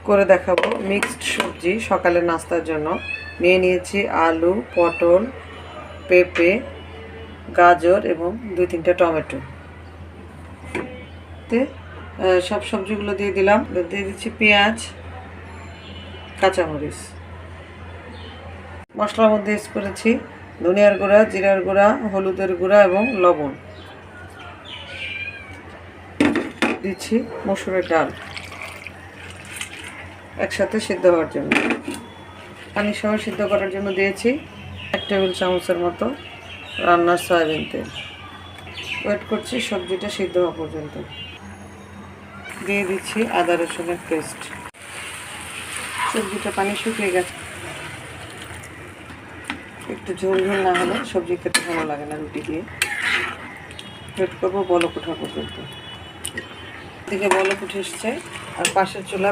করে দেখাবো মিক্সড সবজি সকালের নাস্তার জন্য। নিয়ে নিয়েছি আলু, পটল, পেঁপে, গাজর এবং 2-3টা টমেটো। সব সবজিগুলো দিয়ে দিলাম। দিয়ে দিচ্ছি পেঁয়াজ, কাঁচামরিচ। মশলার মধ্যে ইউজ করেছি ধনিয়ার গুঁড়া, জিরার গুঁড়া, হলুদের গুঁড়া এবং লবণ। দিচ্ছি মসুরের ডাল একসাথে সিদ্ধ হওয়ার জন্য। পানি সহ সিদ্ধ করার জন্য দিয়েছি 1 টেবিল চামচের মতো রান্নার সয়াবিন তেল। ওয়েট করছি সবজিটা সিদ্ধ হওয়া পর্যন্ত। দিয়ে দিচ্ছি আদা রসুনের পেস্ট। সবজিটা পানি শুকিয়ে গেছে। একটু ঝোল ঝোল না হলে সবজি খেতে ভালো লাগে না রুটি দিয়ে। ওয়েট করবো বলক ওঠা পর্যন্ত। এদিকে বলক উঠে এসছে আর পাশের চুলা